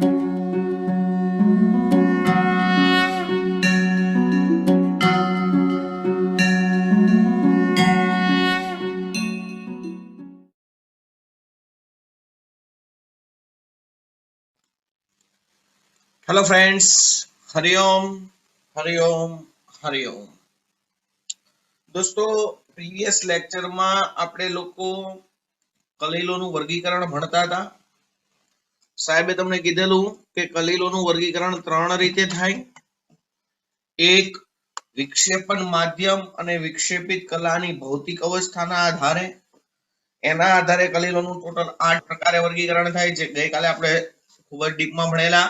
Hello friends, Hariom Hariom Hariom. दोस्तों, previous lecture में આપણે લોકો કલીલોનું વર્ગીકરણ ભણતા હતા। સાહેબે તમને કીધેલું કે કલીલોનું વર્ગીકરણ ત્રણ રીતે થાય। એક, વિક્ષેપણ માધ્યમ અને વિક્ષેપિત કલાની ભૌતિક અવસ્થાના આધારે, એના આધારે કલીલોનું ટોટલ 8 પ્રકારે વર્ગીકરણ થાય છે। ગઈકાલે આપણે ખૂબ જ ડીપમાં ભણેલા।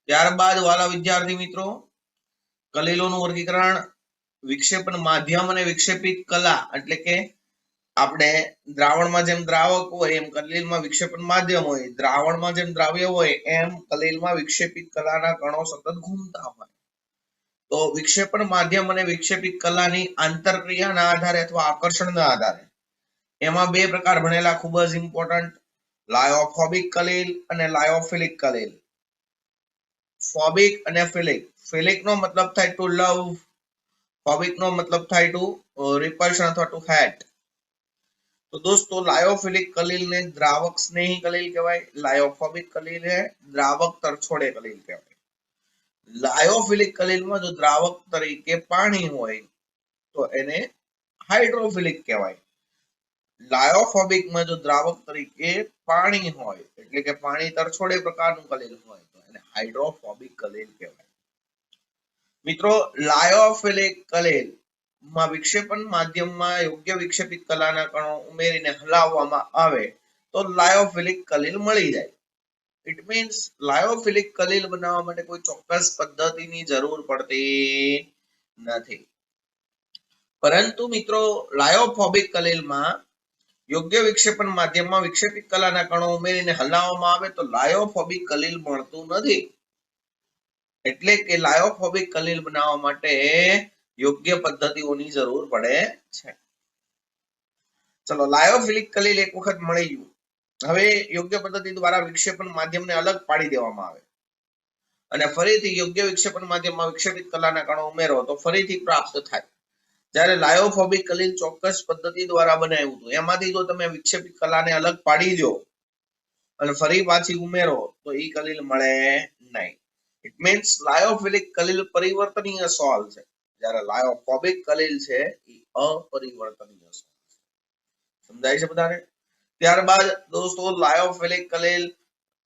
ત્યારબાદ વાલા વિદ્યાર્થી મિત્રો, કલીલોનું વર્ગીકરણ વિક્ષેપણ માધ્યમ અને વિક્ષેપિત કલા એટલે કે આપણે દ્રાવણમાં જેમ દ્રાવક હોય એમ કલીલમાં વિક્ષેપણ માધ્યમ હોય, દ્રાવણમાં જેમ દ્રાવ્ય હોય એમ કલીલમાં વિક્ષેપિત કલાના કણો સતત ઘૂમતા હોય। તો વિક્ષેપણ માધ્યમ અને વિક્ષેપિત કલાની આંતરક્રિયાના આધારે અથવા આકર્ષણના આધારે એમાં બે પ્રકાર ભણેલા, ખૂબ જ ઇમ્પોર્ટન્ટ, લાયોફોબિક કલીલ અને લાયોફિલિક કલીલ। ફોબિક અને ફિલિક। ફિલિક નો મતલબ થાય ટુ લવ, ફોબિક નો મતલબ થાય ટુ રિપલ્શન અથવા ટુ હેટ। તો દોસ્તો, લાયોફિલિક કલીલ ને દ્રાવક સ્નેહી કલીલ કહેવાય, લાયોફોબિક કલીલ ને દ્રાવક તરછોડે કલીલ કહેવાય। લાયોફિલિક કલીલમાં જો દ્રાવક તરીકે પાણી હોય તો એને હાઇડ્રોફિલિક કહેવાય। લાયોફોબિકમાં જો દ્રાવક તરીકે પાણી હોય એટલે કે પાણી તરછોડે પ્રકારનું કલીલ હોય તો એને હાઇડ્રોફોબિક કલીલ કહેવાય। મિત્રો, લાયોફિલિક કલીલ માં વિક્ષેપણ માધ્યમમાં યોગ્ય વિક્ષેપિત કલાના કણો ઉમેરીને હલાવવામાં આવે તો લાયોફિલિક કલીલ મળી જાય। ઇટ મીન્સ લાયોફિલિક કલીલ બનાવવા માટે કોઈ ચોક્કસ પદ્ધતિની જરૂર પડતી નથી। પરંતુ મિત્રો, લાયોફોબિક કલીલમાં યોગ્ય વિક્ષેપણ માધ્યમમાં વિક્ષેપિત કલાના કણો ઉમેરીને હલાવવામાં આવે તો લાયોફોબિક કલીલ મળતું નથી। એટલે કે લાયોફોબિક કલીલ બનાવવા માટે યોગ્ય પદ્ધતિઓની જરૂર પડે છે। ચલો, લાયોફિલિક કલીલ એક વખત મળી ગયું, હવે યોગ્ય પદ્ધતિ દ્વારા વિક્ષેપણ માધ્યમને અલગ પાડી દેવામાં આવે અને ફરીથી યોગ્ય વિક્ષેપણ માધ્યમમાં વિક્ષેપિત કલાના કણો ઉમેરો તો ફરીથી પ્રાપ્ત થાય। જ્યારે લાયોફોબિક કલીલ ચોક્કસ પદ્ધતિ દ્વારા બનાવ્યું હતું એમાંથી જો તમે વિક્ષેપિત કલાને અલગ પાડી દો અને ફરી પાછી ઉમેરો તો એ કલીલ મળે નહીં। ઇટ મીન્સ લાયોફિલિક કલીલ પરિવર્તનીય સોલ છે, જ્યારે લાયોફોબિક કલીલ છે એ અપરિવર્તનીય સોલ છે। સમજાય છે બધાને? ત્યારબાદ દોસ્તો, લાયોફિલિક કલીલ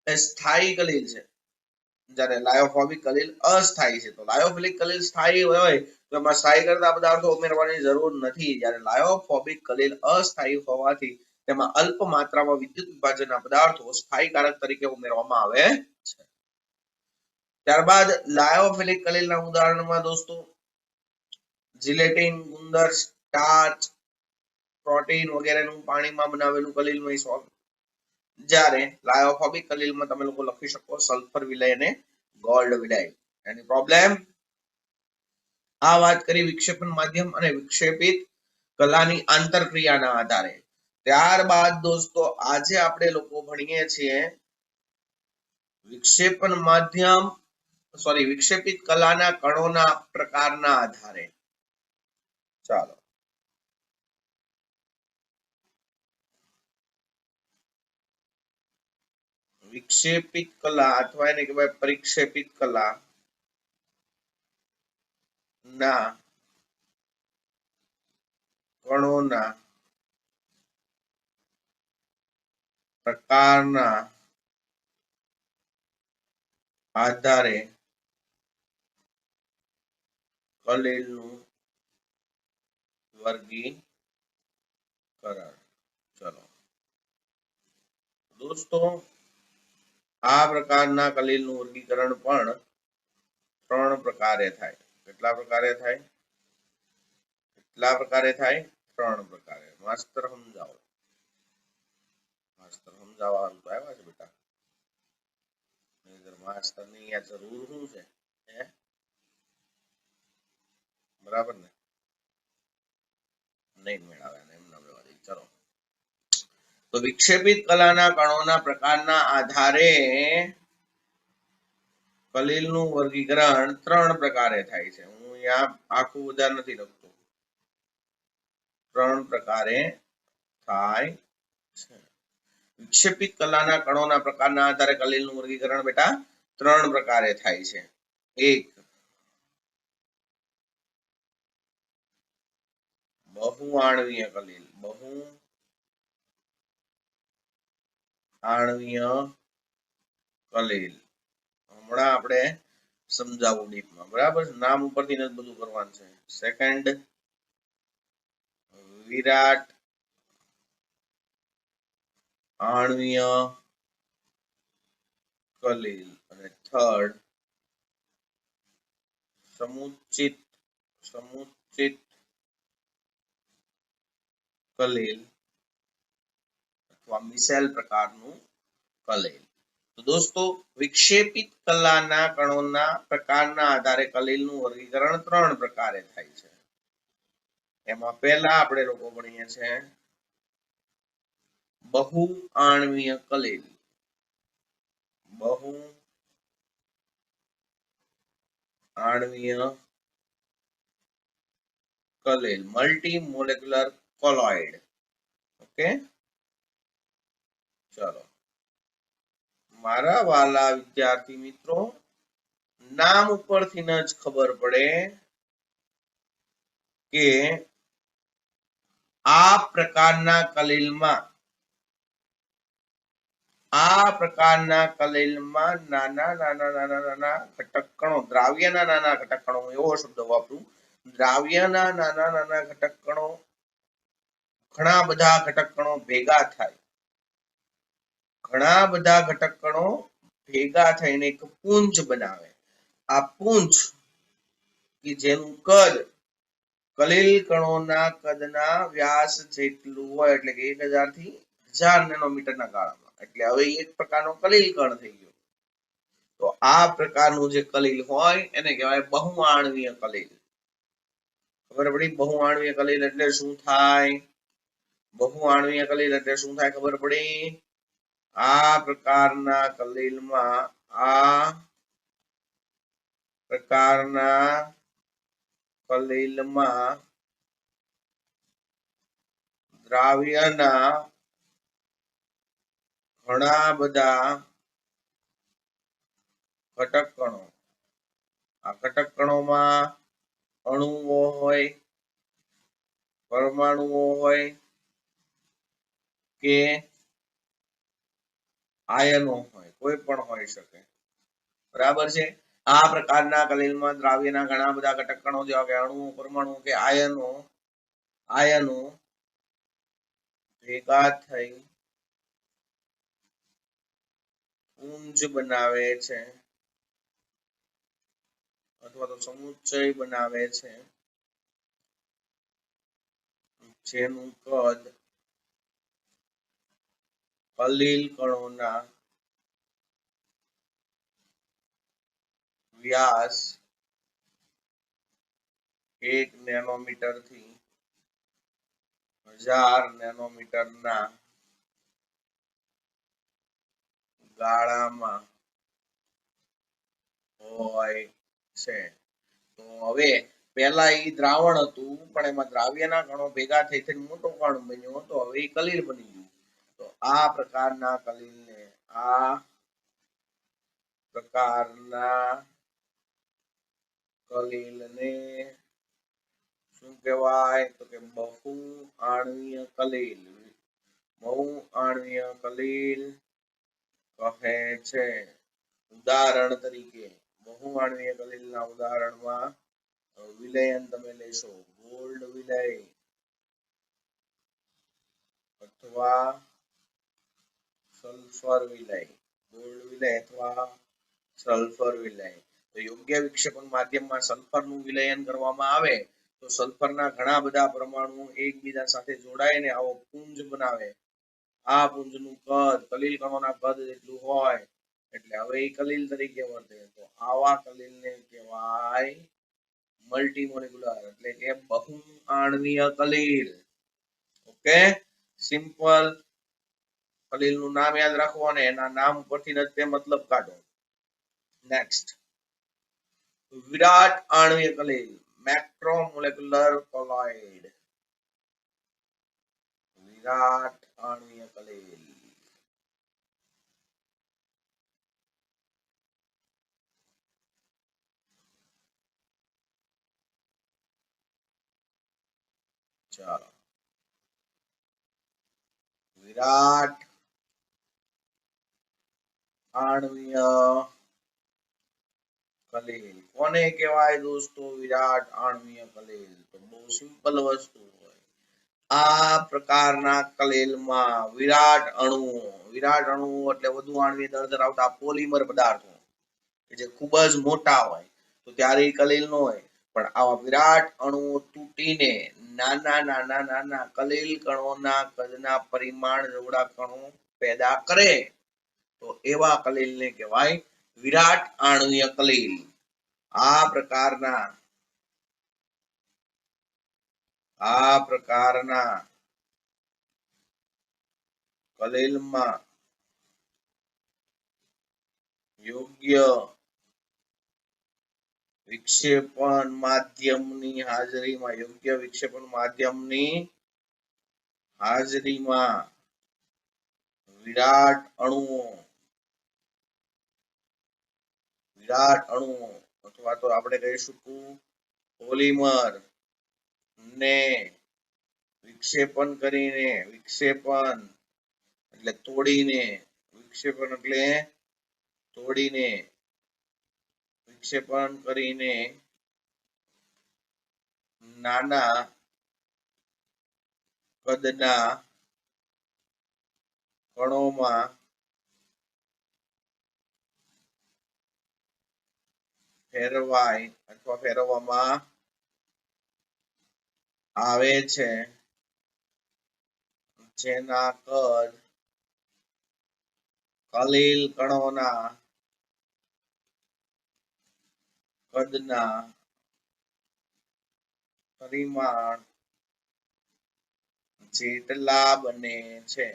એ સ્થાયી કલીલ છે, જ્યારે લાયોફોબિક કલીલ અસ્થાયી છે। તો લાયોફિલિક કલીલ સ્થાયી હોય તો એમાં સ્થાયી કરતા પદાર્થો ઉમેરવાની જરૂર નથી, જ્યારે લાયોફોબિક કલીલ અસ્થાયી હોવાથી તેમાં અલ્પ માત્રામાં વિદ્યુત વિભાજનના પદાર્થો સ્થાયીકારક તરીકે ઉમેરવામાં આવે છે। ત્યારબાદ લાયોફિલિક કલીલના ઉદાહરણમાં દોસ્તો જીલેટિન, ગુંદર, સ્ટાર્ચ, પ્રોટીન વગેરેનું પાણીમાં બનાવેલું કલીલમય સોલ, જ્યારે લાયોફોબિક કલીલમાં તમે લોકો લખી શકો સલ્ફર વિલય અને ગોલ્ડ વિલય। એની પ્રોબ્લેમ? આ વાત કરી વિક્ષેપણ માધ્યમ અને વિક્ષેપિત કલાની આંતરક્રિયાના આધારે। ત્યારબાદ દોસ્તો, આજે આપણે લોકો ભણીએ છીએ વિક્ષેપણ માધ્યમ વિક્ષેપિત કલાના કણોના પ્રકારના આધારે। ચાલો, વિક્ષેપિત કલા અથવા એને કહેવાય પરિક્ષેપિત કલા ના કણોના પ્રકારના આધારે કલીલનું વર્ગીકરણ। ચલો દોસ્તો, આ પ્રકારના કલીલનું વર્ગીકરણ પણ 3 પ્રકારે થાય। કેટલા પ્રકારે થાય? 3 પ્રકારે। માસ્ટર સમજાવો, માસ્ટર સમજાવવાનું તો આવ્યા છે બેટા, માસ્ટર ની જરૂર શું છે? બરાબર ને? નહીં મેળવે એમને. ચલો તો વિક્ષેપિત કલાના કણોના પ્રકારના આધારે કલીલનું વર્ગીકરણ 3 પ્રકારે થાય છે. હું અહીંયા આખું ઉદાહરણ નથી લખતો. 3 પ્રકારે થાય છે. વિક્ષેપિત કલાના કણોના પ્રકારના આધારે કલીલનું વર્ગીકરણ બેટા 3 પ્રકારે થાય છે. 1 બહુઆણ્વીય કલીલ. બહુઆણ્વીય કલીલ હમણાં આપણે સમજાવું ડીપમાં, બરાબર? નામ ઉપરથી જ બધું કરવાનું છે. સેકન્ડ વિરાટ આણ્વીય કલીલ અને થર્ડ સમુચિત કલીલ અથવા મિસેલ પ્રકારનું કલીલ. તો દોસ્તો વિક્ષેપિત કલાના કણોના પ્રકારના આધારે કલીલનું વર્ગીકરણ 3 પ્રકારે થાય છે. એમાં પહેલા આપણે લોકો ભણીએ છે બહુઆણ્વીય કલીલ. બહુઆણ્વીય કલીલ, મલ્ટી મોલેક્યુલર કોલોઇડ. ઓકે, ચલો મારા વાલા વિદ્યાર્થી મિત્રો, નામ ઉપરથી જ ખબર પડે કે આ પ્રકારના કલીલમાં નાના ઘટક કણો, દ્રાવ્યના નાના ઘટક કણો, એવો શબ્દ વાપરું. દ્રાવ્યના નાના ઘટક કણો, ઘણા બધા ઘટક કણો ભેગા થાય. ઘણા બધા ઘટક કણો ભેગા થઈને એક પુંજ બનાવે. આ પુંજ કે જેનું કદ કલીલ કણોના કદના વ્યાસ જેટલું હોય, એટલે કે 1000 થી 1000 નેનોમીટરના ગાળામાં, એટલે હવે એક પ્રકારનો કલીલ કણ થઈ ગયો. તો આ પ્રકારનું જે કલીલ હોય એને કહેવાય બહુઆણ્વીય કલીલ. ખબર પડી? બહુઆણ્વીય કલીલ એટલે શું થાય? બહુઆણ્વીય કલીલ એટલે શું થાય ખબર પડી? આ પ્રકારના કલીલમાં દ્રાવ્યના ઘણા બધા ઘટક કણો, આ ઘટક કણોમાં અણુઓ હોય, પરમાણુઓ હોય કે આયનો હોય, કોઈ પણ હોઈ શકે. બરાબર છે? આ પ્રકારના કલીલમાં દ્રાવ્યના ઘણા બધા ઘટક કણો જેવા કે અણુઓ, પરમાણુઓ કે આયનો ભેગા થઈ પુંજ બનાવે છે અથવા તો સમુચ્ચય બનાવે છે, જેનું કદ કલીલ કણોના વ્યાસ 1 નેનોમીટર થી 1000 નેનોમીટરના ગાળામાં હોય છે. તો હવે પહેલા એ દ્રાવણ હતું, પણ એમાં દ્રાવ્યના કણો ભેગા થઈ મોટું કણ બન્યું, તો હવે એ કલીલ બની ગયું. તો આ પ્રકારના કલીલને શું કહેવાય? તો કે બહુઆણ્વીય કલીલ. બહુઆણ્વીય કલીલ કહે છે. ઉદાહરણ તરીકે બહુઆણ્વીય કલીલના ઉદાહરણમાં વિલયન તમે લેશો, ગોલ્ડ વિલય અથવા સલ્ફર વિલય. ગોલ્ડ વિલય અથવા સલ્ફર વિલય. તો યોગ્ય વિક્ષેપણ માધ્યમમાં સલ્ફરનું વિલયન કરવામાં આવે તો સલ્ફરના ઘણા બધા પરમાણુઓ એકબીજા સાથે જોડાઈને આવો પુંજ બનાવે. આ પુંજનું કદ કલીલ કણોના કદ જેટલું હોય, એટલે હવે એ કલીલ તરીકે વર્તે. તો આવા કલીલને કહેવાય મલ્ટી મોલેક્યુલર, એટલે કે બહુઆણ્વીય કલીલ. Okay, simple. કલીલનું નામ યાદ રાખો અને એના નામ પરથી જ તે મતલબ કાઢો. નેક્સ્ટ, વિરાટ આણ્વીય કલીલ, મેક્રોમોલેક્યુલર કોલોઇડ. વિરાટ આણ્વીય કલીલ. ચાલો, વિરાટ આણ્વીય કલીલ કોને કહેવાય દોસ્તો? વિરાટ આણ્વીય કલીલ. તો બહુ સિમ્પલ વસ્તુ હોય. આ પ્રકારના કલીલમાં વિરાટ અણુઓ એટલે વધુ આણ્વીય દળ ધરાવતા પોલિમર પદાર્થો કે જે ખૂબ જ મોટા હોય તો ત્યારે એ કલીલ ન હોય, પણ આવા વિરાટ અણુઓ તૂટીને નાના નાના નાના કલીલ કણોના કદના પરિમાણ જેવડા કણો પેદા કરે તો એવા કલીલને કહેવાય વિરાટ આણ્વીય કલીલ. આ પ્રકારના કલીલમાં યોગ્ય વિક્ષેપણ માધ્યમની હાજરીમાં વિરાટ અણુઓ અથવા તો આપણે કહી શકું પોલિમર ને વિક્ષેપણ એટલે તોડીને વિક્ષેપણ કરીને નાના કદના કણોમાં ફેરવવામાં આવે છે, જેના કદ કલીલ કણોના કદના પરિમાણ જેટલા બને છે.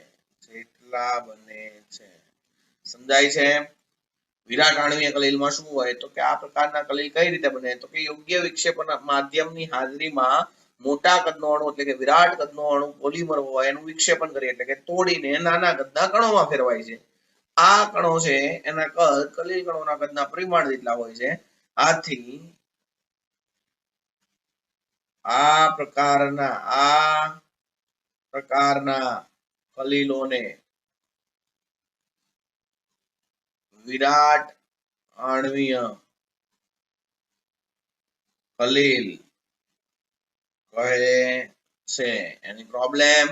સમજાય છે? વિરાટ આણ્વીય કલીલમાં શું હોય તો કે આ પ્રકારના કલીલ કઈ રીતે બને તો કે યોગ્ય વિક્ષેપણ માધ્યમની હાજરીમાં મોટા કદનો અણુ એટલે કે વિરાટ કદનો અણુ પોલિમર હોય એનું વિક્ષેપણ કરી એટલે કે તોડીને નાના કદના કણોમાં ફેરવાય છે. આ કણો છે એના કદ કલીલ કણોના કદના પરિમાણ જેટલા હોય છે. આથી આ પ્રકારના કલીલોને વિરાટ આણ્વીય કલીલ કહે છે. એની પ્રોબ્લેમ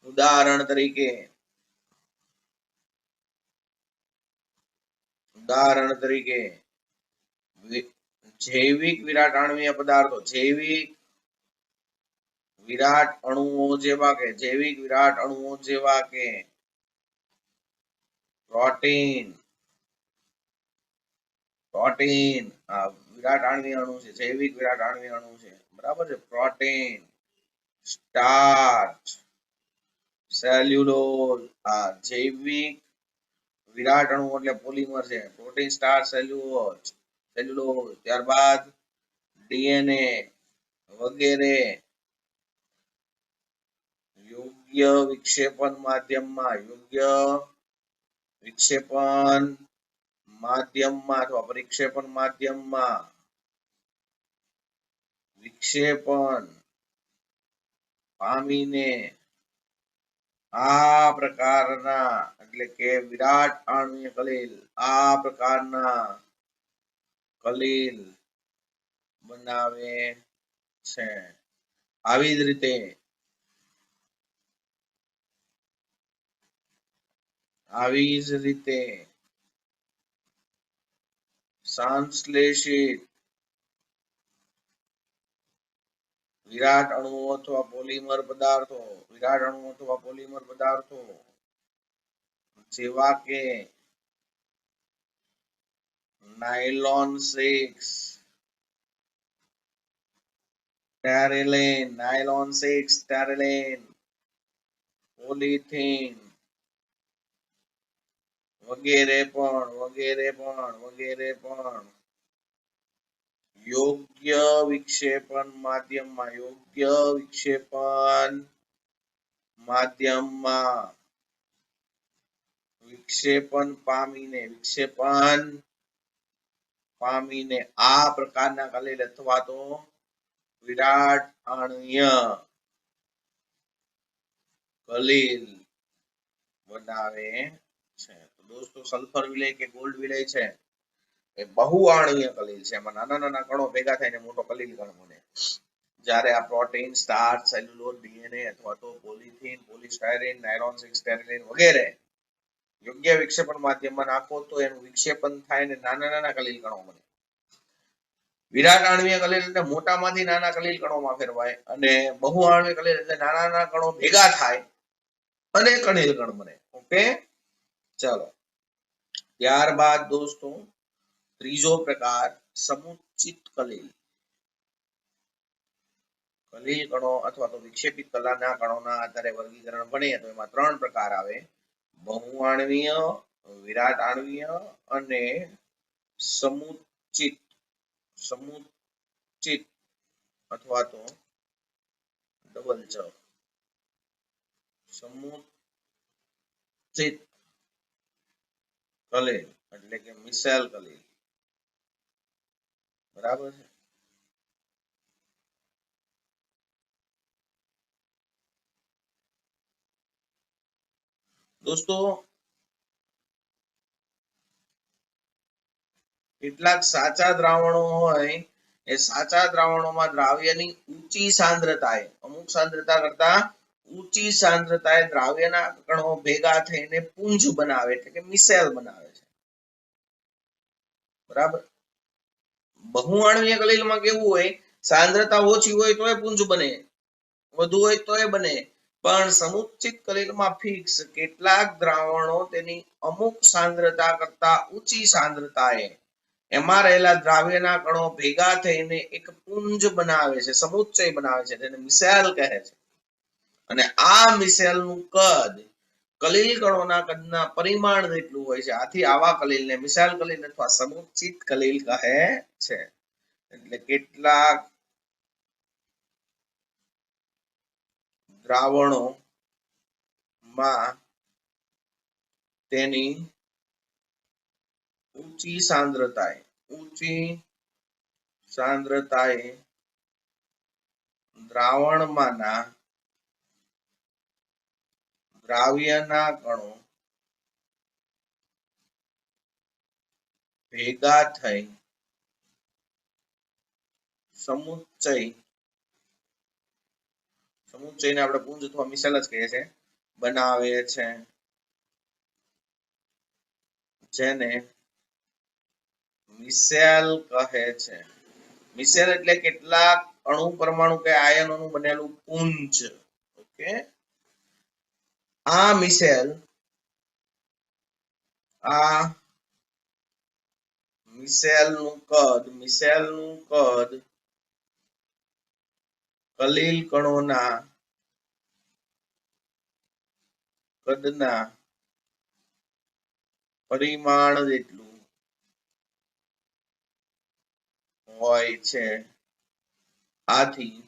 ઉદાહરણ તરીકે જૈવિક વિરાટ આણ્વીય પદાર્થો જૈવિક વિરાટ અણુઓ જેવા કે પ્રોટીન વિરાટ આણ્વીય અણુ છે, જૈવિક વિરાટ આણ્વીય અણુ છે, બરાબર છે. Protein, starch, cellulose. જૈવિક વિરાટ અણુ એટલે પોલિમર છે. પ્રોટીન, સ્ટાર્ચ, સેલ્યુલોઝ, ત્યારબાદ ડીએનએ વગેરે યોગ્ય વિક્ષેપણ માધ્યમમાં અથવા પરિક્ષેપણ માધ્યમમાં વિક્ષેપણ પામીને આ પ્રકારના એટલે કે વિરાટ આણ્વીય કલીલ બનાવે છે. આવી જ રીતે સંશ્લેષિત વિરાટ અણુઓ અથવા પોલિમર પદાર્થો જેવા કે નાયલોન 6, સ્ટેરેલેન, પોલિથીન, વગેરે પણ યોગ્ય વિક્ષેપણ માધ્યમમાં વિક્ષેપણ પામીને આ પ્રકારના કલેલ અથવા તો વિરાટ આણ્વીય કલેલ બનાવે છે. તો દોસ્તો સલ્ફર વિલય કે ગોલ્ડ વિલય છે એ બહુઆણ્વીય કલેલ છે. એમાં નાના નાના કણો ભેગા થઈને મોટો કલેલ કણ બને. જ્યારે આ પ્રોટીન, સ્ટાર્ચ, સેલ્યુલોઝ, ડીએનએ અથવા તો પોલિથીન, પોલિસ્ટાયરીન, નાયલોન 6 સ્ટેરીલિન વગેરે યોગ્ય વિક્ષેપણ માધ્યમમાં નાખો તો એનું વિક્ષેપણ થાય ને નાના નાના કલેલ કણો બને. વિરાટ આણ્વીય કલેલ એટલે મોટામાંથી નાના કલેલ કણોમાં ફેરવાય અને બહુઆણ્વીય કલેલ એટલે નાના નાના કણો ભેગા થાય અને કલેલ કણ બને. ઓકે, ચાલો ત્યારબાદ દોસ્તો ત્રીજો પ્રકાર સમુચ્ચિત કલેલ. કલેલ કણો અથવા તો વિક્ષેપિત કલાના કણોના આધારે વર્ગીકરણ બને તો એમાં 3 પ્રકાર આવે: બહુઆણ્વીય, વિરાટ આણ્વીય અને સમુચ્ચિત અથવા તો ડબલ ચ સમુચ્ચિત કલેલ એટલે કે મિસેલ કલેલ. બરાબર છે. દોસ્તો કેટલાક સાચા દ્રાવણો હોય એ સાચા દ્રાવણોમાં દ્રાવ્યની ઊંચી સાંદ્રતાએ અમુક સાંદ્રતા કરતા ઊંચી સાંદ્રતાએ દ્રાવ્યના કણો ભેગા થઈને પુંજ બનાવે એટલે કે મિસેલ બનાવે છે. બરાબર. બહુઆણ્વીય કલેલમાં કેવું હોય, સાંદ્રતા ઓછી હોય તોય પુંજ બને, વધુ હોય તોય બને, પણ સમુચ્ચિત કલેલમાં ફિક્સ કેટલાક દ્રાવણો તેની અમુક સાંદ્રતા કરતા ઊંચી સાંદ્રતાએ એમાં રહેલા દ્રાવ્યના કણો ભેગા થઈને એક પુંજ બનાવે છે, સમુચ્ચય બનાવે છે, જેને મિસેલ કહે છે. અને આ મિસેલનું કદ કલેલ કણોના કદના પરિમાણ જેટલું હોય છે. આથી આવા કલેલને મિસેલ કલેલ અથવા સમુચ્ચિત કલેલ કહે છે. એટલે કેટલાક દ્રાવણોમાં તેની ઊંચી સાંદ્રતાએ દ્રાવણમાંના દ્રાવ્યના કણો ભેગા થઈ સમુચ્ચયને આપણે પુંજ અથવા મિસેલ જ કહીએ છીએ, બનાવે છે, જેને મિસેલ કહે છે. મિસેલ એટલે કેટલાક અણુ, પરમાણુ કે આયનોનું બનેલું પુંજ. ઓકે, આ મિસેલનું કદ કલેલ કણોના કદના પરિમાણ જેટલું હોય છે. આથી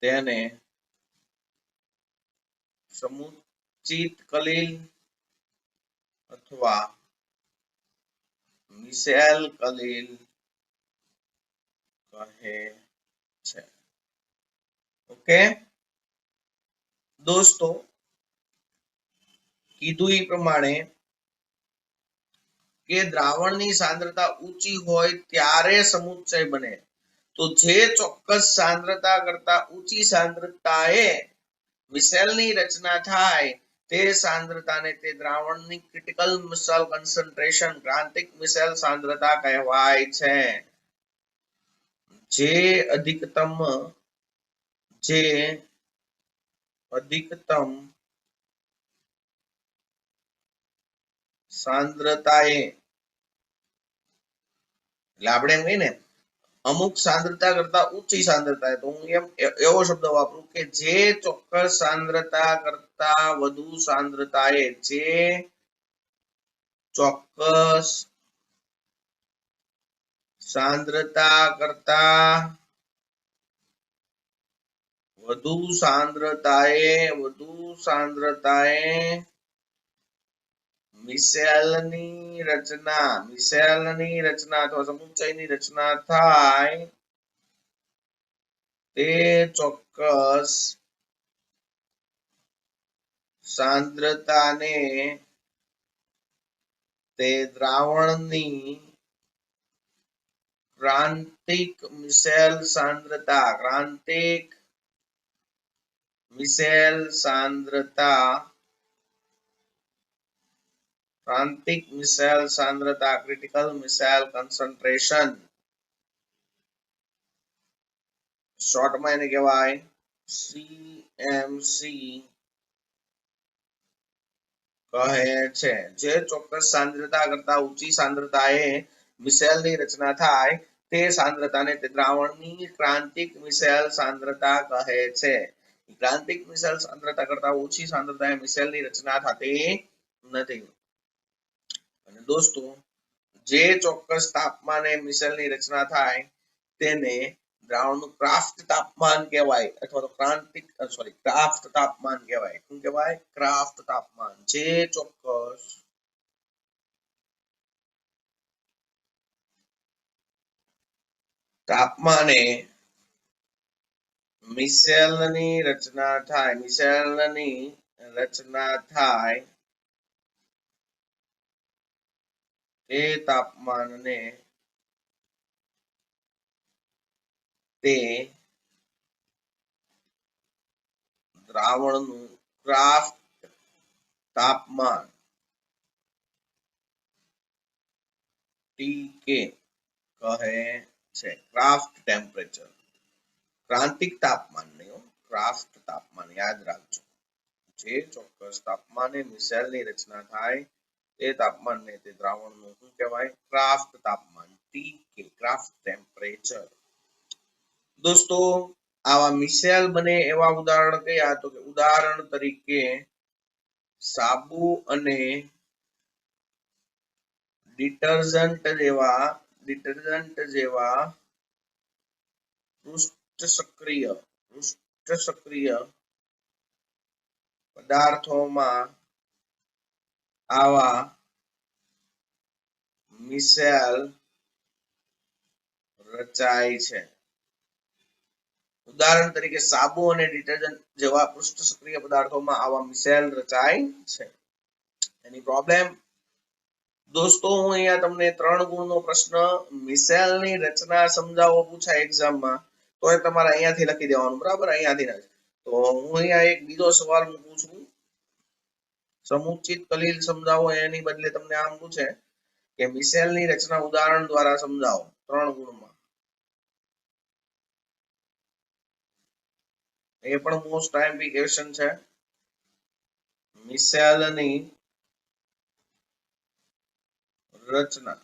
તેને સમુચ્ચિત કલેલ અથવા મિસેલ કલેલ કહે છે. ઓકે દોસ્તો, કીધું એ પ્રમાણે કે દ્રાવણની સાંદ્રતા ઊંચી હોય ત્યારે સમુચ્ચય બને. તો જે ચોક્કસ સાંદ્રતા કરતા ઊંચી સાંદ્રતાએ મિસેલની રચના થાય તે સાંદ્રતાને તે દ્રાવણની ક્રિટિકલ મિસેલ કોન્સન્ટ્રેશન, ક્રાંતિક મિસેલ સાંદ્રતા કહેવાય છે. જે અધિકતમ સાંદ્રતાએ એટલે આપણે એમ કહીએ ને અમુક સાંદ્રતા કરતા ઊંચી સાંદ્રતા, તો હું એવો શબ્દ વાપરું કે જે ચોક્કસ સાંદ્રતા કરતા વધુ સાંદ્રતાએ, જે ચોક્કસ સાંદ્રતા કરતા વધુ સાંદ્રતાએ મિશેલની રચના અથવા સમુચ્ચયની રચના થાય તે ચોક્કસ સાંદ્રતાને તે દ્રાવણની ક્રાંતિક મિશેલ સાંદ્રતા ક્રિટિકલ મિશેલ કોન્સન્ટ્રેશન, શોર્ટમાં એને કહેવાય CMC કહે છે. જે ચોક્કસ સાંદ્રતા કરતા ઊંચી સાંદ્રતાએ મિશેલની રચના થાય તે સાંદ્રતાને તે દ્રાવણની ક્રાંતિક મિશેલ સાંદ્રતા કહે છે. ક્રાંતિક મિશેલ સાંદ્રતા કરતા ઓછી સાંદ્રતાએ મિશેલની રચના થતી નથી. અને દોસ્તો, જે ચોક્કસ તાપમાને મિશેલની રચના થાય તેને દ્રાવણનું ક્રાફ્ટ તાપમાન કહેવાય, અથવા તો ક્રાફ્ટ તાપમાન કહેવાય. શું કહેવાય? ક્રાફ્ટ તાપમાન. જે ચોક્કસ તાપમાને મિશેલની રચના થાય તે તાપમાનને તે દ્રાવણનું ક્રાફ્ટ તાપમાન TK કહે છે. ક્રાફ્ટ ટેમ્પરેચર, ક્રાંતિક તાપમાન નહીં, ક્રાફ્ટ તાપમાન યાદ રાખજો. જે ચોક્કસ તાપમાને મિશેલની રચના થાય તે તાપમાનને તે દ્રાવણનું શું કહેવાય? ક્રાફ્ટ તાપમાન, TK, ક્રાફ્ટ ટેમ્પરેચર. દોસ્તો, આવા મિશેલ બને એવા ઉદાહરણ કયા? તો કે ઉદાહરણ તરીકે સાબુ અને ડિટર્જન્ટ જેવા પૃષ્ઠ સક્રિય પદાર્થોમાં આવા મિશેલ રચાય છે. ઉદાહરણ તરીકે સાબુ અને ડિટર્જન્ટ જેવા પૃષ્ઠ સક્રિય પદાર્થોમાં આવા મિશેલ રચાય છે. એની પ્રોબ્લેમ? દોસ્તો, હું અહીંયા તમને 3 ગુણનો પ્રશ્ન મિશેલની રચના સમજાવો પૂછાય એક્ઝામમાં, તો એ તમારે અહીંયાથી લખી દેવાનું, બરાબર? અહીંયાથી જ. તો હું અહીંયા એક બીજો સવાલ મૂકું છું, સમુચિત કલીલ સમજાવો, એની બદલે તમને આમ પૂછે કે મિશેલની રચના ઉદાહરણ દ્વારા સમજાવો 3 ગુણમાં. એ પણ મોસ્ટ આઈએમપી ક્વેશ્ચન છે. મિશેલની રચના,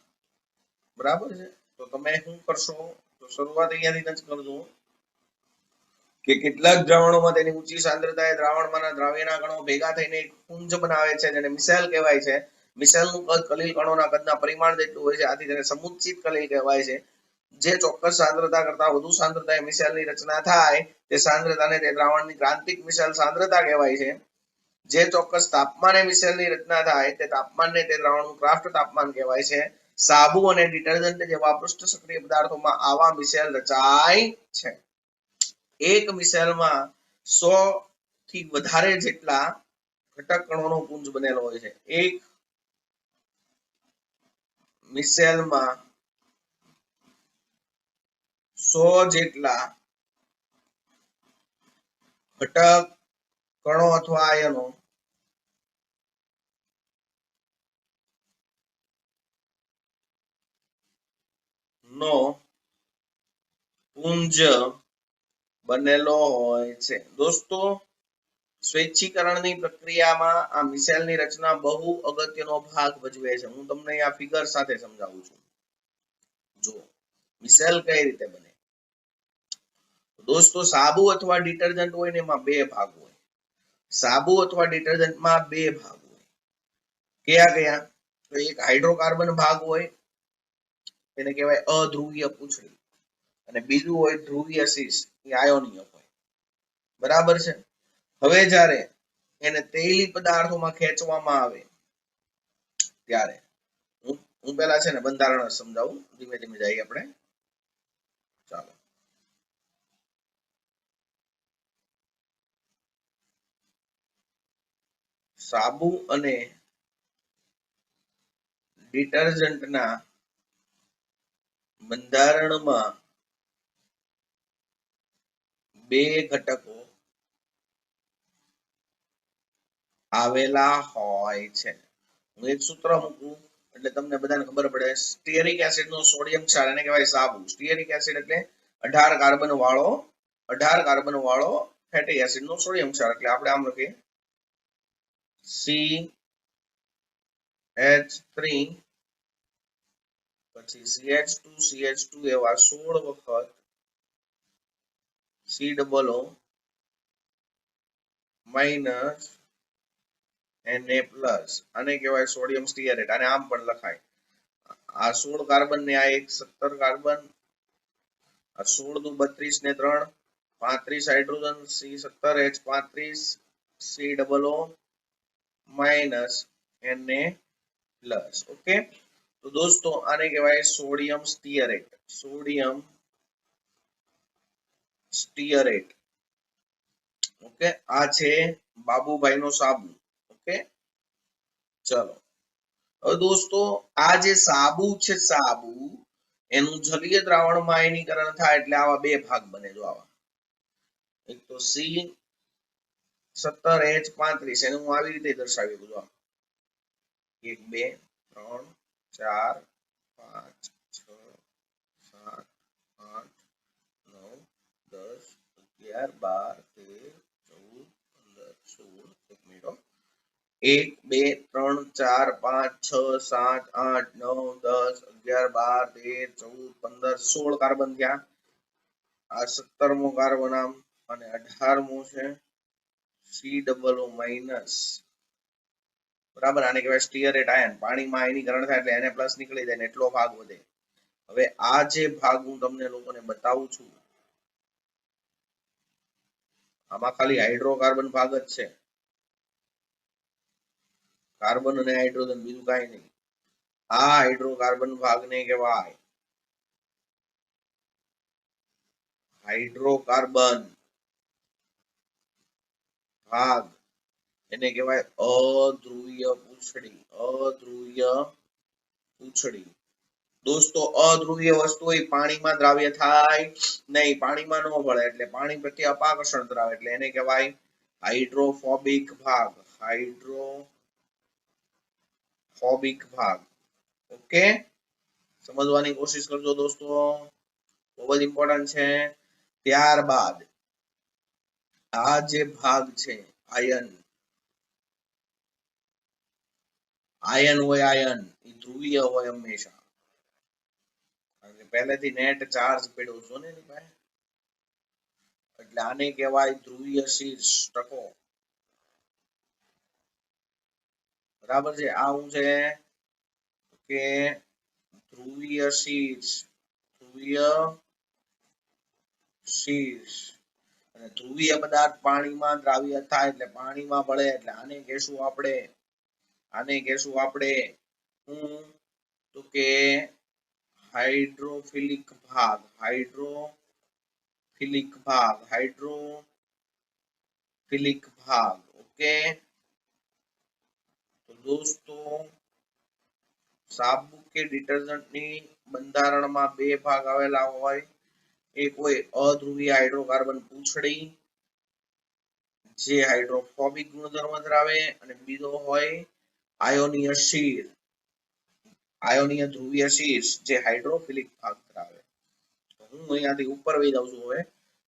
બરાબર છે? તો તમે શું કરશો? તો શરૂઆત અહીંયાથી જ કરજો કે કેટલાક દ્રાવણોમાં તેની ઊંચી સાંદ્રતાએ દ્રાવણમાંના દ્રાવ્યના કણો ભેગા થઈને એક પુંજ બનાવે છે, જેને મિશેલ કહેવાય છે. મિશેલનું કદ કલીલ કણોના કદના પરિમાણ જેટલું હોય છે, આથી તેને સમુચ્ચિત કલીલ કહેવાય છે. જે ચોક્કસ સાંદ્રતા કરતા વધુ સાંદ્રતાએ મિશેલની રચના થાય તે સાંદ્રતાને તે દ્રાવણની ક્રાંતિક મિશેલ સાંદ્રતા કહેવાય છે. જે ચોક્કસ તાપમાને મિશેલની રચના થાય તે તાપમાનને તે દ્રાવણનું ક્રાફ્ટ તાપમાન કહેવાય છે. સાબુ અને ડિટર્જન્ટ જેવા પૃષ્ઠ સક્રિય પદાર્થોમાં આવા મિશેલ રચાય છે. એક મિશેલમાં 100 થી વધારે જેટલા ઘટક કણોનો પુંજ બનેલો હોય છે. એક મિશેલમાં 100 જેટલા ઘટક કણો અથવા આયનો નો પુંજ બનેલો હોય છે. દોસ્તો, સ્વૈચ્છિકરણની પ્રક્રિયામાં આ મિશેલની રચના બહુ અગત્યનો ભાગ ભજવે છે. હું તમને આ ફિગર સાથે સમજાવું છું. જો મિસેલ કઈ રીતે બને? દોસ્તો સાબુ અથવા ડિટર્જન્ટ હોય ને એમાં બે ભાગ હોય. સાબુ અથવા ડિટર્જન્ટમાં બે ભાગ હોય. કયા કયા? તો એક હાઇડ્રોકાર્બન ભાગ હોય, એને કહેવાય અધ્રુવીય પૂંછડી, અને બીજું હોય ધ્રુવીય શીર્ષ, એ આયોનીય હોય. બરાબર છે. હવે જ્યારે એને તૈલી પદાર્થોમાં ખેંચવામાં આવે ત્યારે હું પેલા છે ને બંધારણ સમજાવું, ધીમે ધીમે જઈએ આપણે. ચાલો. સાબુ અને ડિટર્જન્ટના બંધારણમાં બે ઘટકો આવેલા હોય છે. હું એક સૂત્ર મૂકું એટલે તમને બધાને ખબર પડે. સ્ટીઅરિક એસિડ નો સોડિયમ ક્ષાર, એને કહેવાય સાબુ. સ્ટીઅરિક એસિડ એટલે 18 કાર્બન વાળો ફેટી એસિડ નો સોડિયમ ક્ષાર, એટલે આપણે આમ લખીએ CH3 પછી CH2 એવા 16 વખત COO માઇનસ Na પ્લસ, આને કહેવાય સોડિયમ સ્ટીઅરેટ. આને આમ પણ લખાય, આ 16 કાર્બન ને આ એક 17 કાર્બન, આ 16 દુ 32 ને 3 35 hydrogen, C17H35 COO minus Na plus. Okay, તો દોસ્તો આને કહેવાય સોડિયમ સ્ટીઅરેટ. સોડિયમ સ્ટીઅરેટ. ઓકે, આ છે બાબુભાઈ નો સાબુ. ઓકે, ચલો. હવે દોસ્તો આ જે સાબુ છે, સાબુ એનું જલીય દ્રાવણમાં આયનીકરણ થાય એટલે આવા બે ભાગ બને. જો આવા, એક તો C17H35, એને હું આવી રીતે દર્શાવી દઉં. 1 2 3 4 5 6 7 8 9 10 11 12 13 14 15 16. એક મિનિટ. 1 2 3 4 5 6 7 8 9 10 11 12 13 14 15 16 કાર્બન થયા. આ 17મો કાર્બન આમ, અને 18મો છે COO માઇનસ. બરાબર, આને કહેવાય સ્ટીઅરેટ આયન. પાણીમાં આયનીકરણ થાય એટલે Na પ્લસ નીકળી જાય ને એટલો ભાગ વધે. હવે આ જે ભાગ હું તમને લોકોને બતાવું છું, આમાં ખાલી હાઇડ્રોકાર્બન ભાગ જ છે, કાર્બન અને હાઇડ્રોજન, બીજું કાંઈ નહીં. આ હાઇડ્રોકાર્બન ભાગને કહેવાય હાઇડ્રોકાર્બન ભાગ, એને કહેવાય અધ્રુવીય પૂંછડી. અધ્રુવીય પૂંછડી. દોસ્તો અધ્રુવીય વસ્તુ હોય પાણીમાં દ્રાવ્ય થાય નહીં, પાણીમાં ન ભળે, એટલે પાણી પ્રત્યે અપાકર્ષણ ધરાવે, એટલે એને કહેવાય હાઇડ્રોફોબિક ભાગ. હાઇડ્રોફોબિક ભાગ. ઓકે, સમજવાની કોશિશ કરજો દોસ્તો, બહુ જ ઇમ્પોર્ટન્ટ છે. ત્યારબાદ આ જે ભાગ છે આયન, આયન હોય, આયન એ ધ્રુવીય હોય હંમેશા, પહેલેથી નેટ ચાર્જ પડ્યો છો ને એની પાસે, એટલે આને કહેવાય ધ્રુવીય શીર્ષ ટકો. બરાબર છે. આ હું છે કે ધ્રુવીય શીર્ષ. ધ્રુવીય શીર્ષ. અને ધ્રુવીય પદાર્થ પાણીમાં દ્રાવ્ય થાય એટલે પાણીમાં ભળે, એટલે આને કહેશું આપણે હું તો કે હાઇડ્રોફિલિક ભાગ. હાઇડ્રોફિલિક ભાગ. ઓકે, તો દોસ્તો સાબુ કે ડિટર્જન્ટની બંધારણમાં બે ભાગ આવેલા હોય. એક હોય અધ્રુવીય હાઇડ્રોકાર્બન પૂંછડી, જે હાઇડ્રોફોબિક ગુણધર્મ ધરાવે, અને બીજો હોય આયોનીય શીર, આયોનીય ધ્રુવીય શીર્ષ, જે હાઇડ્રોફિલિક ભાગ ધરાવે. તો હું અહીંયાથી ઉપર વહી જાઉં છું. હવે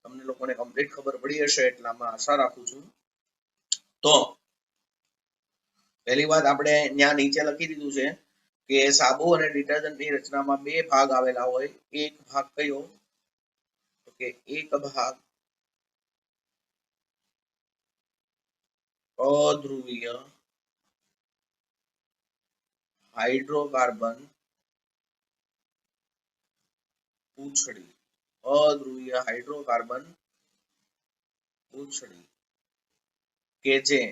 તમને લોકોને કમ્પ્લીટ ખબર પડી હશે એટલામાં આશા રાખું છું. તો પહેલી વાત આપણે ત્યાં નીચે લખી દીધું છે કે સાબુ અને ડિટર્જન્ટની રચનામાં બે ભાગ આવેલા હોય. એક ભાગ કયો? તો કે એક ભાગ અધ્રુવીય હાઇડ્રોકાર્બન પૂંછડી, અધ્રુવીય હાઇડ્રોકાર્બન પૂંછડી કે જે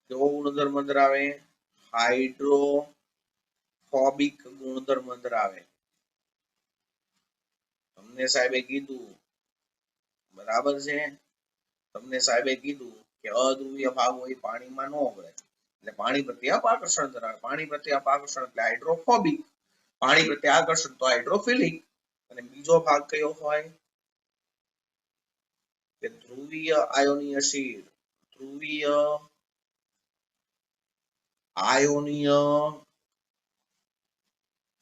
કેવો ગુણધર્મ ધરાવે? હાઇડ્રોફોબિક ગુણધર્મ ધરાવે. તમને સાહેબે કીધું, બરાબર છે, તમને સાહેબે કીધું કે અધ્રુવીય ભાગ હોય પાણીમાં ન ઓગળે, એટલે પાણી પ્રત્યે આકર્ષણ ધરાવે. પાણી પ્રત્યે આકર્ષણ એટલે હાઇડ્રોફોબિક, પાણી પ્રત્યે આકર્ષણ તો હાઇડ્રોફિલિક. અને બીજો ભાગ કયો હોય? કે ધ્રુવીય આયોનીય શીટ, ધ્રુવીય આયોનીય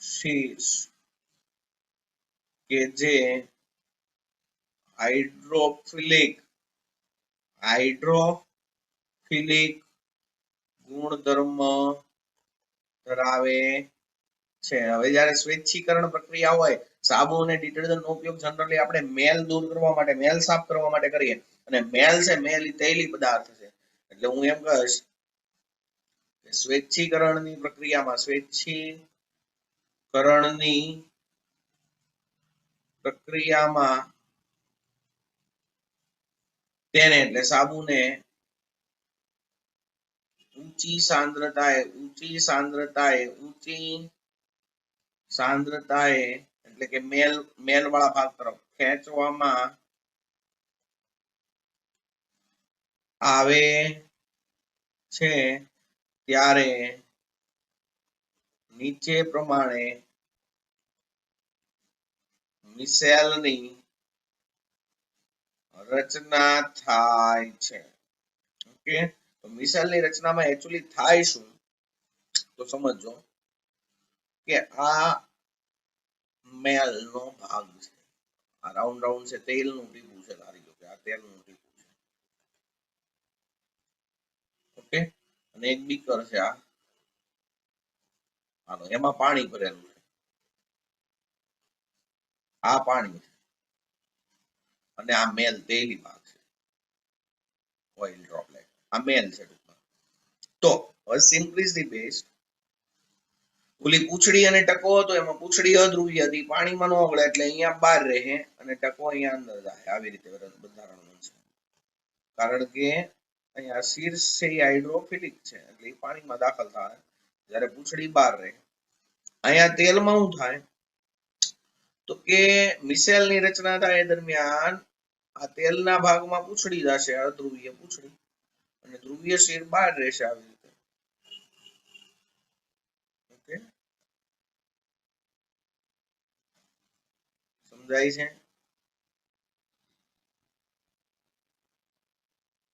શીટ્સ કે જે હાઇડ્રોફિલિક ગુણધર્મ ધરાવે છે. હવે જ્યારે સ્વૈચ્છિકરણ પ્રક્રિયા હોય, સાબુ અને ડિટર્જન્ટનો ઉપયોગ જનરલી આપણે મેલ દૂર કરવા માટે, મેલ સાફ કરવા માટે કરીએ. અને મેલ છે, મેલ એ તૈલી પદાર્થ છે. એટલે હું એમ કહીશ કે સ્વૈચ્છિકરણની પ્રક્રિયામાં તેને એટલે સાબુને ઊંચી સાંદ્રતાએ એટલે કે મેલ વાળા ભાગ તરફ ખેંચવામાં આવે છે ત્યારે નીચે પ્રમાણે મિસેલની રચના થાય છે. ઓકે, તો મિસેલની રચનામાં એકચ્યુઅલી થાય શું તો સમજો કે આ મેલનો ભાગ છે, આ રાઉન્ડ છે, તેલનું ટીપું છે, ધારી લો કે આ તેલનું ટીપું છે. ઓકે, અને એક બીકર છે, એમાં પાણી ભરેલું છે, આ પાણી છે, અને આ મેલ તેલી ભાગ છે, ઓઇલ ડ્રોપલેટ, આ મેલ છે. તો સિમ્પલી ઇઝ ધી બેસ્ટ. ઓલી પૂંછડી અને ટકો હતો, એમાં પૂંછડી અધ્રુવી હતી, પાણીમાં ન ઓગળે એટલે અહીંયા બહાર રહે અને ટકો અહીંયા અંદર જાય. આવી રીતે બંધારણ બનશે. કારણ કે અહીંયા શીર્ષ છે એ હાઇડ્રોફિલિક છે, એટલે એ પાણીમાં દાખલ થાય, જ્યારે પૂંછડી બહાર રહે. અહીંયા તેલમાં શું થાય તો કે મિસેલની રચના થાય દરમિયાન આ તેલના ભાગમાં પૂંછડી જશે, અધ્રુવીય પૂંછડી, અને ધ્રુવીય શીર બહાર રહેશે. આવી રીતે. ઓકે, સમજાય છે?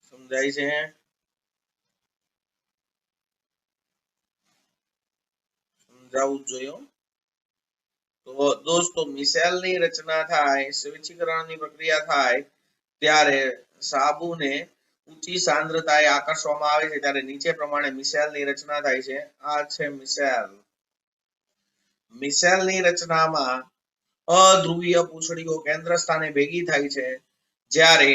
સમજાય છે? સમજાવવું જોઈએ. તો દોસ્તો, મિસેલની રચના થાય, સ્વૈચ્છિકરણની પ્રક્રિયા થાય ત્યારે સાબુને ઊંચી સાંદ્રતાએ આકર્ષવામાં આવે છે, ત્યારે નીચે પ્રમાણે મિસેલની રચના થાય છે. આ છે મિસેલ. મિસેલની રચનામાં અધ્રુવીય પૂંછડીઓ કેન્દ્ર સ્થાને ભેગી થાય છે, જ્યારે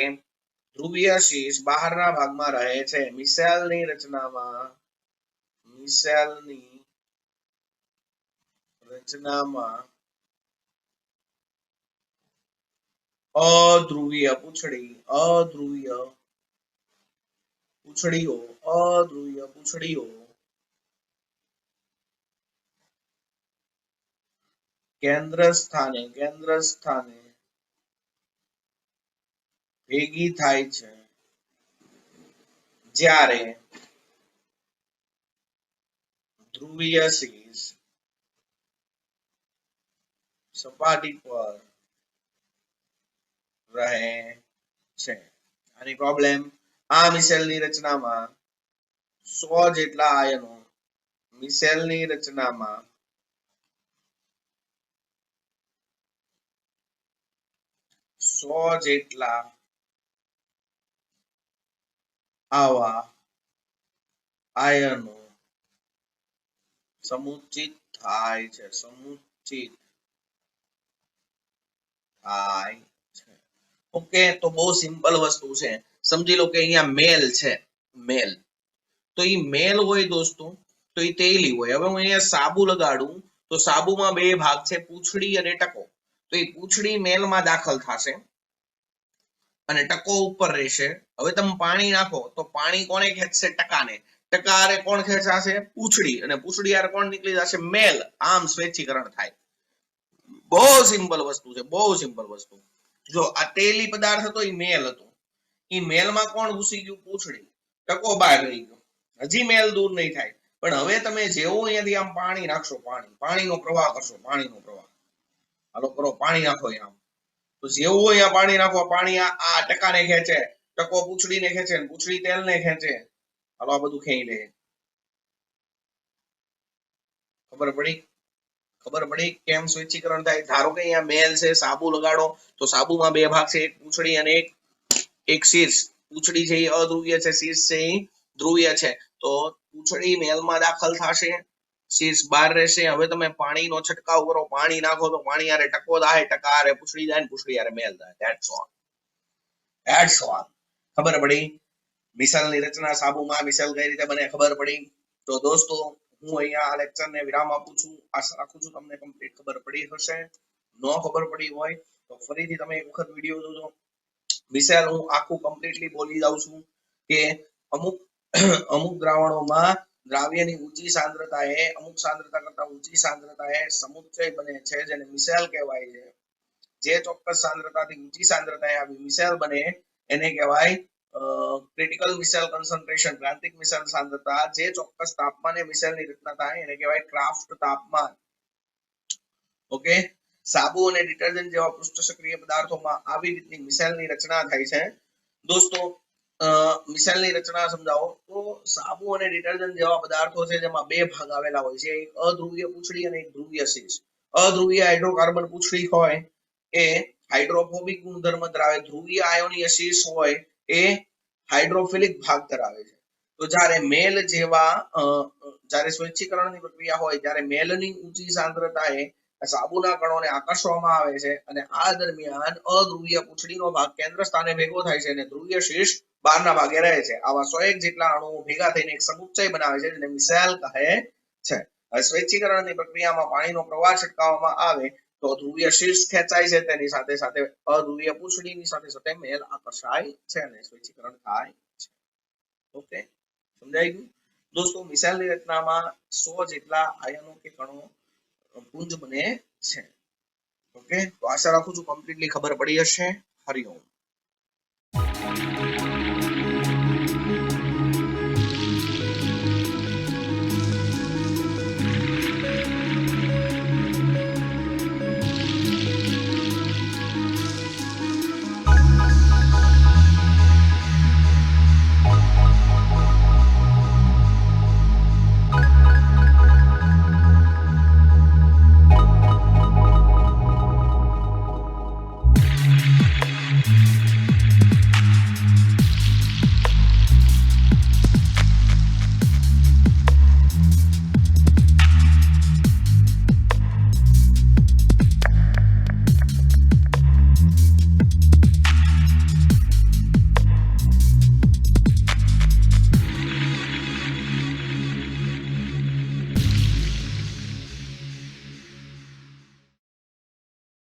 ધ્રુવીય શીર્ષ બહારના ભાગમાં રહે છે. મિસેલની રચનામાં અધ્રુવીય પૂંછડીઓ કેન્દ્ર સ્થાને ભેગી થાય છે, જ્યારે ધ્રુવીય શીર્ષ સપાટી પર રહે છે. આની પ્રોબ્લેમ, આ મિસેલની રચનામાં 100 જેટલા આયનો, મિસેલની રચનામાં 100 જેટલા આવા આયનો સમુચિત થાય છે, સમુચિત થાય છે. ઓકે, તો બહુ સિમ્પલ વસ્તુ છે. સમજી લો કે અહીંયા મેલ છે, મેલ, તો એ મેલ હોય દોસ્તો તો એ તેલી હોય. હવે હું અહીંયા સાબુ લગાડું તો સાબુમાં બે ભાગ છે, પૂંછડી અને ટકો. તો એ પૂંછડી મેલમાં દાખલ થશે અને ટકો ઉપર રહેશે. હવે તમે પાણી નાખો તો પાણી કોને ખેંચશે? ટકાને. ટકા હારે કોણ ખેંચાશે? પૂંછડી. અને પૂંછડી હારે કોણ નીકળી જશે? મેલ. આમ સ્વૈચ્છીકરણ થાય. બહુ સિમ્પલ વસ્તુ છે, બહુ સિમ્પલ વસ્તુ. જો આ તેલી પદાર્થ હતો એ મેલ હતો, એ મેલમાં કોણ ઘૂસી ગયું? પૂંછડી. ટકો બહાર રહી ગયો. હજી મેલ દૂર નહીં થાય, પણ હવે તમે જેવું અહીંયાથી આમ પાણી નાખશો, પાણીનો પ્રવાહ કરશો, પાણીનો પ્રવાહ, હાલો કરો, પાણી નાખો અહીંયા, તો જેવું અહીંયા પાણી નાખો, પાણી આ ટકાને ખેંચે, ટકો પૂંછડીને ખેંચે, પૂંછડી તેલને ખેંચે. હાલો આ બધું ખેંચી લે. ખબર પડી? ખબર પડી કેમ સ્વૈચ્છીકરણ થાય? ધારો કે અહીંયા મેલ છે, સાબુ લગાડો તો સાબુમાં બે ભાગ છે, એક પૂંછડી અને એક શીર્ષ. પૂંછડી છે એ અધ્રુવીય છે, શીર્ષ છે એ ધ્રુવીય છે. તો પૂંછડી મેલમાં દાખલ થશે, શીર્ષ બહાર રહેશે. હવે તમે પાણીનો છંટકાવ કરો, પાણી નાખો તો પાણી હારે ટકો થાય, ટકા હારે પૂંછડી જાય, પૂંછડી હારે મેલ જાય. That's all. That's all. ખબર પડી? મિસેલની રચના, સાબુમાં મિસેલ કઈ રીતે બને ખબર પડી? તો દોસ્તો હું અહીંયા આ લેક્ચરને વિરામ આપું છું. આશા રાખું છું તમને કમ્પ્લીટ ખબર પડી હશે. ન ખબર પડી હોય તો ફરીથી તમે એક વખત વિડીયો જોજો. મિસેલ હું આખું કમ્પ્લીટલી બોલી જાઉં છું કે અમુક દ્રાવણોમાં દ્રાવ્યની ઊંચી સાંદ્રતાએ અમુક સાંદ્રતા કરતા ઊંચી સાંદ્રતાએ સમુચ્ચય બને છે, જેને મિસેલ કહેવાય છે. જે ચોક્કસ સાંદ્રતાથી ઊંચી સાંદ્રતાએ આવી મિસેલ બને એને કહેવાય ક્રિટિકલ મિસેલ કોન્સન્ટ્રેશન, ક્રાંતિક મિસેલ સાંદ્રતા. જે ચોક્કસ તાપમાને મિસેલની રચના થાય એને કહેવાય ક્રાફ્ટ તાપમાન. ઓકે, સાબુ અને ડિટર્જન્ટ જેવા પૃષ્ઠ સક્રિય પદાર્થોમાં આવી રીતની મિસેલની રચના થાય છે. દોસ્તો મિસેલની રચના સમજાવો તો સાબુ અને ડિટર્જન્ટ જેવા પદાર્થો છે જેમાં બે ભાગ આવેલા હોય છે, એક અધ્રુવીય પૂંછડી અને એક ધ્રુવીય શીર્ષ. અધ્રુવીય હાઇડ્રોકાર્બન પૂંછડી હોય એ હાઇડ્રોફોબિક ગુણધર્મ ધરાવે, ધ્રુવીય આયોનીય શીર્ષ હોય એ હાઇડ્રોફિલિક ભાગ ધરાવે છે. તો જ્યારે મેલ જેવા જ્યારે સ્વૈચ્છીકરણની પ્રક્રિયા હોય ત્યારે મેલની ઊંચી સાંદ્રતાએ સાબુના કણોને આકર્ષવામાં આવે છે અને આ દરમિયાન અધ્રુવીય પૂંછડીનો ભાગ કેન્દ્ર સ્થાને ભેગો થાય છે અને ધ્રુવીય શીર્ષ બહારના ભાગે રહે છે. આવા 101 જેટલા અણુઓ ભેગા થઈને એક સમુચ્ચય બનાવે છે જેને મિસેલ કહે છે. હવે સ્વૈચ્છીકરણની પ્રક્રિયામાં પાણીનો પ્રવાહ છટકાવવામાં આવે તો ધ્રુવીય શીર્ષ ખેંચાય છે, તેની સાથે સાથે અધ્રુવીય પૂંછડીની સાથે સાથે મેલ આકર્ષાય છે અને સ્વૈચ્છીકરણ થાય છે. ઓકે, સમજાઈ ગયું દોસ્તો? મિસેલની રચનામાં 100 જેટલા આયનો કે કણો પુંજ બને છે. ઓકે, તો આશા રાખું છું કમ્પ્લીટલી ખબર પડી હશે. હરિઓમ.